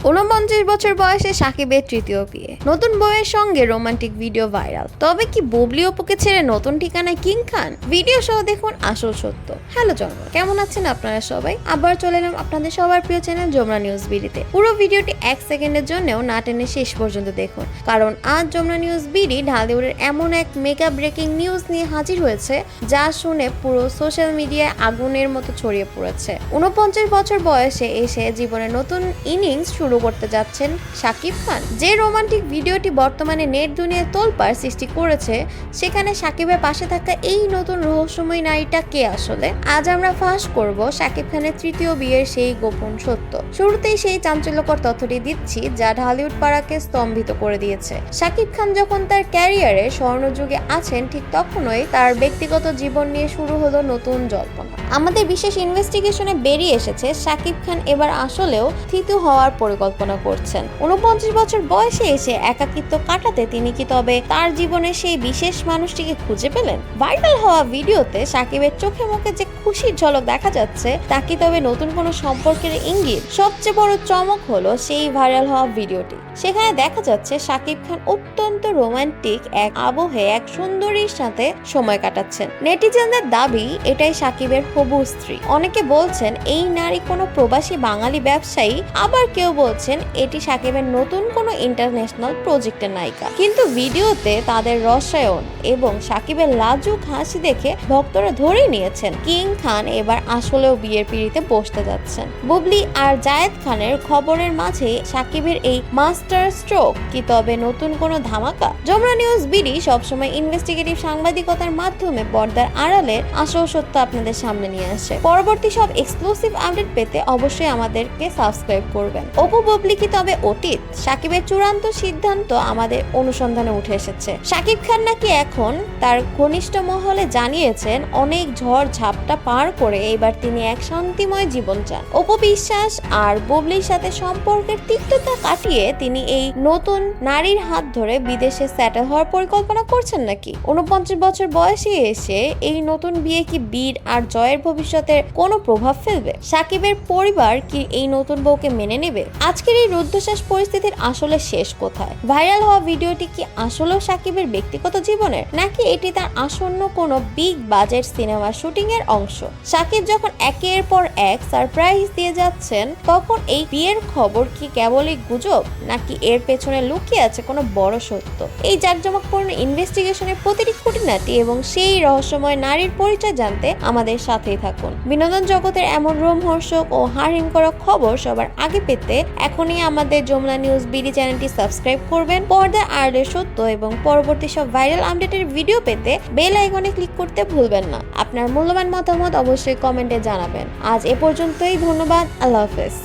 49 বছর বয়সে সাকিবের তৃতীয় বিয়ে, নতুন বউয়ের সঙ্গে রোমান্টিক ভিডিও ভাইরাল। তবে কি বুবলি অপুকে ছেড়ে নতুন ঠিকানায় কিং খান? ভিডিও সহ দেখুন আসল সত্য। হ্যালো জনগণ, কেমন আছেন আপনারা সবাই? আবার চলে এলাম আপনাদের সবার প্রিয় চ্যানেল যমুনা নিউজ বিডিতে। পুরো ভিডিওটি 1 সেকেন্ডের জন্যও না টেনে শেষ পর্যন্ত দেখুন, কারণ আজ যমুনা নিউজ বিডি ঢালিউডের এমন এক মেগা ব্রেকিং নিউজ নিয়ে হাজির হয়েছে যা শুনে পুরো সোশ্যাল মিডিয়ায় আগুনের মতো ছড়িয়ে পড়েছে। 49 বছর বয়সে এসে জীবনের নতুন ইনিংস শুরু করতে যাচ্ছেন শাকিব খান। যে রোমান্টিক ভিডিওটি বর্তমানে নেট দুনিয়ায় তোলপাড় সৃষ্টি করেছে, সেখানে শাকিবের পাশে থাকা এই নতুন রহস্যময় নারীটা কে আসলে? আজ আমরা ফাঁস করব শাকিব খানের তৃতীয় বিয়ের সেই গোপন সত্য। শুরুতেই সেই চাঞ্চল্যকর তথ্যটি দিচ্ছি যা ঢালিউড পাড়াকে স্তম্ভিত করে দিয়েছে। শাকিব খান যখন তার ক্যারিয়ারে স্বর্ণযুগে আছেন, ঠিক তখনই তার ব্যক্তিগত জীবন নিয়ে শুরু হলো নতুন জল্পনা। আমাদের বিশেষ ইনভেস্টিগেশনে বেরিয়ে এসেছে শাকিব খান এবার আসলেও থিতু হওয়ার পরিকল্পনা করছেন। 49 বছর বয়সে এসে একাকিত্ব কাটাতে তিনি কি তবে তার জীবনে সেই বিশেষ মানুষটিকে খুঁজে পেলেন? ভাইরাল হওয়া ভিডিওতে শাকিবের চোখে মুখে যে খুশির ঝলক দেখা যাচ্ছে, তা কি তবে নতুন কোনো সম্পর্কের ইঙ্গিত? সবচেয়ে বড় চমক হলো সেই ভাইরাল হওয়া ভিডিওটি। সেখানে দেখা যাচ্ছে শাকিব খান অত্যন্ত রোমান্টিক এক আবহে এক সুন্দরীর সাথে সময় কাটাচ্ছেন। নেটিজেনদের দাবি এটাই শাকিবের হবু স্ত্রী। অনেকে বলছেন এই নারী কোনো প্রবাসী বাঙালি ব্যবসায়ী, আবার কেউ বলছেন এটি শাকিবের নতুন কোনো ইন্টারন্যাশনাল প্রজেক্টের নায়িকা। কিন্তু ভিডিওতে তাদের রসায়ন এবং শাকিবের লাজুক হাসি দেখে ভক্তরা ধরেই নিয়েছেন কিং খান এবার আসলেও বিয়ের পিঁড়িতে বসতে যাচ্ছেন। বুবলি আর জায়েদ খানের খবরের মাঝে শাকিবের এই মাস্টার স্ট্রোক কি তবে নতুন কোনো ধামাকা? যমুনা নিউজ বিডি সবসময় ইনভেস্টিগেটিভ সাংবাদিকতার মাধ্যমে পর্দার আড়ালের আসল সত্য আপনাদের সামনে নিয়ে আসে। পরবর্তী সব এক্সক্লুসিভ আপডেট পেতে অবশ্যই আমাদেরকে সাবস্ক্রাইব করবেন। অপু বুবলি কি তবে অতীত? শাকিবের চূড়ান্ত সিদ্ধান্ত আমাদের অনুসন্ধানে উঠে এসেছে। শাকিব খান নাকি এখন তার ঘনিষ্ঠ মহলে জানিয়েছেন অনেক ঝড় ঝাপটা পার করে এবার তিনি এক শান্তিময় জীবন চান। অপু বিশ্বাস আর বুবলির সাথে সম্পর্কের তিক্ততা কাটিয়ে তিনি এই নতুন নারীর হাত ধরে বিদেশে সেটেল হওয়ার পরিকল্পনা করছেন নাকি? 49 বছর বয়সে এসে এই নতুন বিয়ে কি বীর আর জয়ের ভবিষ্যতের কোনো প্রভাব ফেলবে? শাকিবের পরিবার কি এই নতুন বউকে মেনে নেবে? আজকের এই রুদ্ধশ্বাস পরিস্থিতির আসলে শেষ কোথায়? ভাইরাল হওয়া ভিডিওটি কি আসলেও শাকিবের ব্যক্তিগত জীবনের, নাকি এটি তার আসন্ন কোনো বিগ বাজেট সিনেমার শুটিং এর অংশ? শাকিব যখন একের পর এক সারপ্রাইজ দিয়ে যাচ্ছেন, তখন এই বিয়ের খবর কি কেবলই গুজব, নাকি এর পেছনে লুকিয়ে আছে কোনো বড় সত্য? এই জাঁকজমকপূর্ণ ইনভেস্টিগেশনের প্রতিটি খুঁটিনাটি এবং সেই রহস্যময় নারীর পরিচয় জানতে আমাদের সাথেই থাকুন। বিনোদন জগতের এমন রোমহর্ষক ও হাড়হিম করা খবর সবার আগে পেতে এখনই আমাদের যমুনা নিউজ বিডি চ্যানেলটি সাবস্ক্রাইব করবেন। পর্দার আড়ালের সত্য এবং পরবর্তী সব ভাইরাল আপডেটের ভিডিও পেতে বেল আইকনে ক্লিক করতে ভুলবেন না। আপনার মূল্যবান মতামত অবশ্যই কমেন্টে জানাবেন। আজ এ পর্যন্তই, ধন্যবাদ, আল্লাহ হাফেজ।